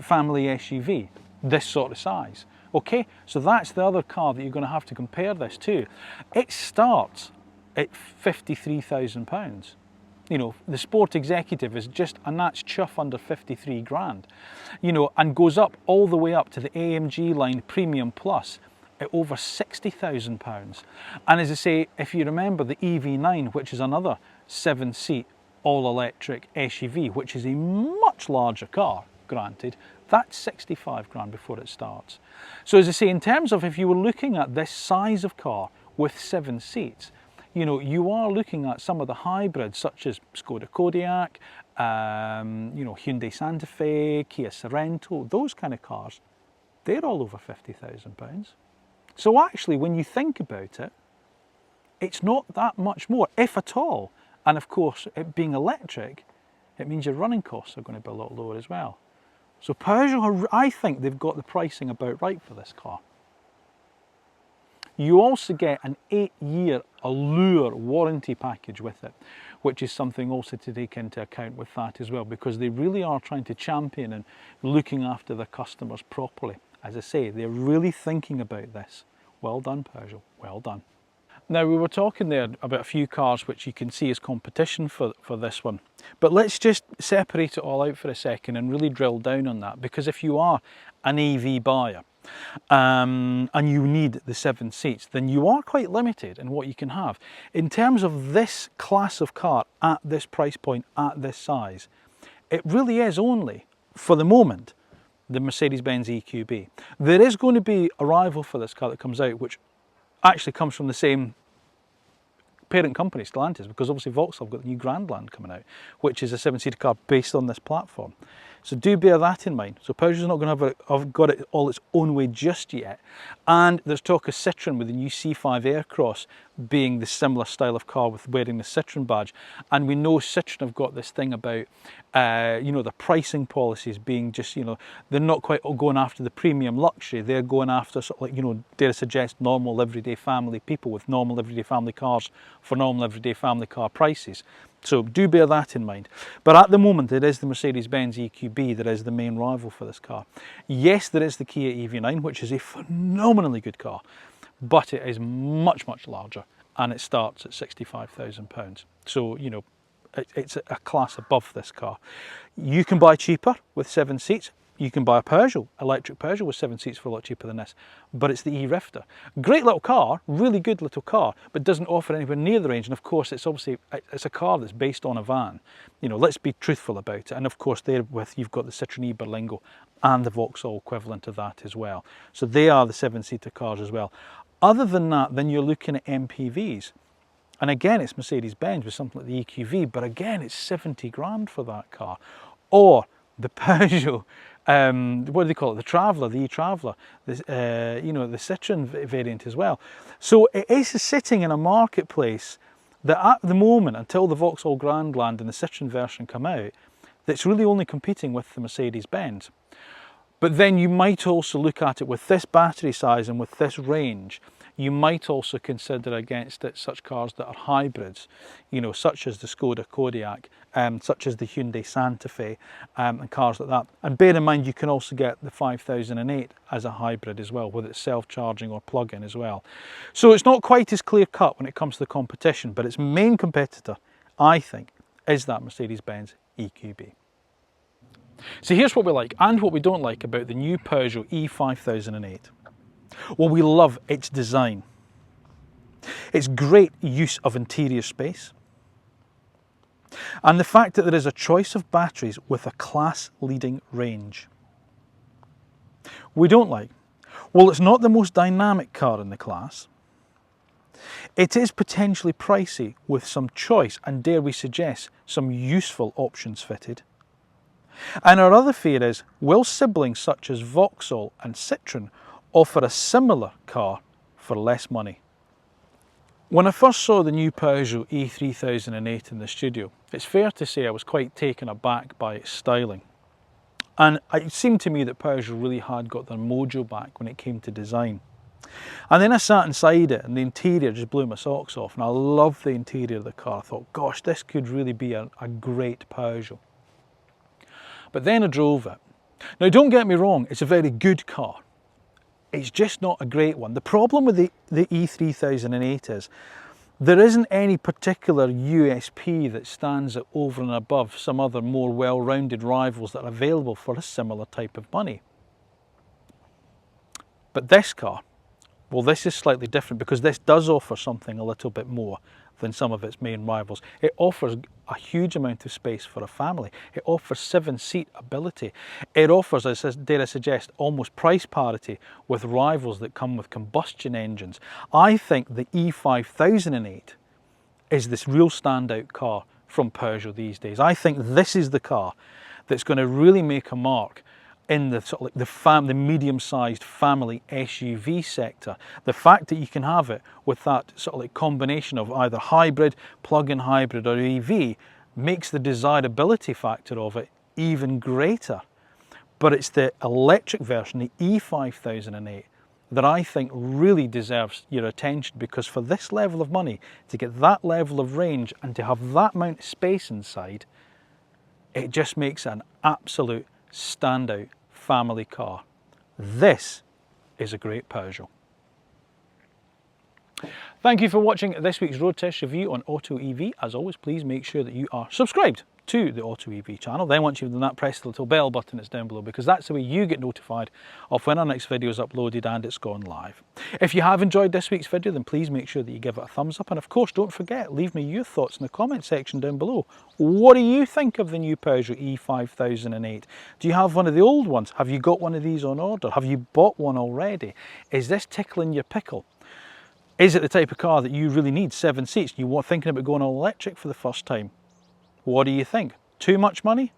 family SUV, this sort of size. Okay, so that's the other car that you're going to have to compare this to. It starts at £53,000. You know, the Sport Executive is just, and that's chuff under 53 grand. You know, and goes up all the way up to the AMG line Premium Plus at over £60,000. And as I say, if you remember the EV9, which is another 7-seat all-electric SUV, which is a much larger car, granted, that's 65 grand before it starts. So as I say, in terms of if you were looking at this size of car with 7 seats, you know, you are looking at some of the hybrids such as Skoda Kodiaq, you know, Hyundai Santa Fe, Kia Sorento, those kind of cars, they're all over £50,000. So actually, when you think about it, it's not that much more, if at all. And of course, it being electric, it means your running costs are going to be a lot lower as well. So Peugeot, I think they've got the pricing about right for this car. You also get an 8-year Allure warranty package with it, which is something also to take into account with that as well, because they really are trying to champion and looking after their customers properly. As I say, they're really thinking about this. Well done, Peugeot, well done. Now, we were talking there about a few cars which you can see as competition for this one. But let's just separate it all out for a second and really drill down on that, because if you are an EV buyer, and you need the 7 seats, then you are quite limited in what you can have. In terms of this class of car at this price point, at this size, it really is only, for the moment, the Mercedes-Benz EQB. There is going to be a rival for this car that comes out, which actually comes from the same parent company, Stellantis, because obviously Vauxhall have got the new Grandland coming out, which is a 7-seater car based on this platform. So do bear that in mind. So Peugeot's not going to have got it all its own way just yet. And there's talk of Citroën with the new C5 Aircross being the similar style of car with wearing the Citroën badge. And we know Citroën have got this thing about, you know, the pricing policies being just, you know, they're not quite going after the premium luxury. They're going after sort of like, you know, dare I suggest, normal everyday family people with normal everyday family cars for normal everyday family car prices. So do bear that in mind. But at the moment, it is the Mercedes-Benz EQB that is the main rival for this car. Yes, there is the Kia EV9, which is a phenomenally good car, but it is much, much larger, and it starts at £65,000. So, you know, it's a class above this car. You can buy cheaper with 7 seats. You can buy a Peugeot, electric Peugeot with 7 seats for a lot cheaper than this, but it's the E-Rifter. Great little car, really good little car, but doesn't offer anywhere near the range. And of course, it's a car that's based on a van. You know, let's be truthful about it. And of course, therewith you've got the Citroën Berlingo and the Vauxhall equivalent of that as well. So they are the 7-seater cars as well. Other than that, then you're looking at MPVs. And again, it's Mercedes-Benz with something like the EQV, but again, it's 70 grand for that car. Or the Peugeot, what do they call it? The Traveller, the e-Traveller, you know, the Citroën variant as well. So it is sitting in a marketplace that at the moment, until the Vauxhall Grandland and the Citroën version come out, that's really only competing with the Mercedes-Benz. But then you might also look at it with this battery size and with this range. You might also consider against it such cars that are hybrids, you know, such as the Skoda Kodiaq, such as the Hyundai Santa Fe, and cars like that. And bear in mind, you can also get the 5008 as a hybrid as well, whether it's self-charging or plug-in as well. So it's not quite as clear-cut when it comes to the competition, but its main competitor, I think, is that Mercedes-Benz EQB. So here's what we like and what we don't like about the new Peugeot E5008. Well, we love its design. Its great use of interior space. And the fact that there is a choice of batteries with a class-leading range. We don't like, well, it's not the most dynamic car in the class. It is potentially pricey with some choice and, dare we suggest, some useful options fitted. And our other fear is, will siblings such as Vauxhall and Citroën offer a similar car for less money? When I first saw the new Peugeot E5008 in the studio, it's fair to say I was quite taken aback by its styling. And it seemed to me that Peugeot really had got their mojo back when it came to design. And then I sat inside it and the interior just blew my socks off, and I loved the interior of the car. I thought, gosh, this could really be a great Peugeot. But then I drove it. Now don't get me wrong, it's a very good car. It's just not a great one. The problem with the E3008 is there isn't any particular USP that stands out over and above some other more well-rounded rivals that are available for a similar type of money. But this car, well, this is slightly different because this does offer something a little bit more than some of its main rivals. It offers a huge amount of space for a family. It offers 7-seat ability. It offers, dare I suggest, almost price parity with rivals that come with combustion engines. I think the E5008 is this real standout car from Peugeot these days. I think this is the car that's going to really make a mark in the sort of like the medium-sized family SUV sector. The fact that you can have it with that sort of like combination of either hybrid, plug-in hybrid or EV makes the desirability factor of it even greater. But it's the electric version, the E5008, that I think really deserves your attention, because for this level of money, to get that level of range and to have that amount of space inside, it just makes it an absolute standout family car. This is a great Peugeot. Thank you for watching this week's road test review on AutoEV. As always, please make sure that you are subscribed to the AutoEV channel. Then once you've done that, press the little bell button that's down below, because that's the way you get notified of when our next video is uploaded and it's gone live. If you have enjoyed this week's video, then please make sure that you give it a thumbs up, and of course don't forget, leave me your thoughts in the comment section down below. What do you think of the new Peugeot E5008? Do you have one of the old ones? Have you got one of these on order? Have you bought one already? Is this tickling your pickle? Is it the type of car that you really need 7 seats? You were thinking about going all electric for the first time? What do you think? Too much money?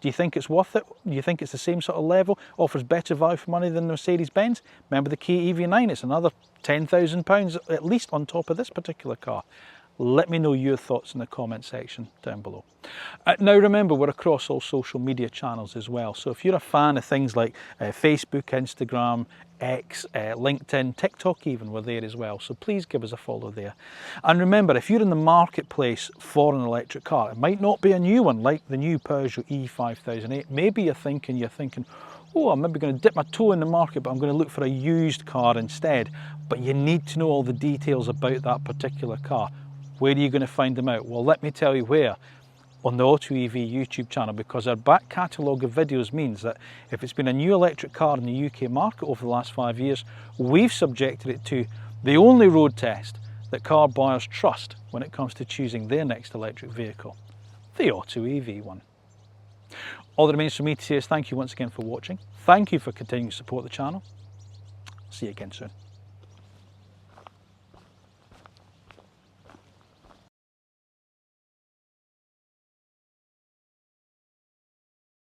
Do you think it's worth it? Do you think it's the same sort of level? Offers better value for money than the Mercedes-Benz? Remember the Kia EV9, it's another £10,000 at least on top of this particular car. Let me know your thoughts in the comment section down below. Now remember, we're across all social media channels as well. So if you're a fan of things like Facebook, Instagram, X, LinkedIn, TikTok even, we're there as well. So please give us a follow there. And remember, if you're in the marketplace for an electric car, it might not be a new one like the new Peugeot E5008. Maybe you're thinking, oh, I'm maybe going to dip my toe in the market, but I'm going to look for a used car instead. But you need to know all the details about that particular car. Where are you going to find them out? Well, let me tell you where. On the AutoEV YouTube channel, because our back catalogue of videos means that if it's been a new electric car in the UK market over the last 5 years, we've subjected it to the only road test that car buyers trust when it comes to choosing their next electric vehicle, the AutoEV one. All that remains for me to say is thank you once again for watching. Thank you for continuing to support the channel. See you again soon.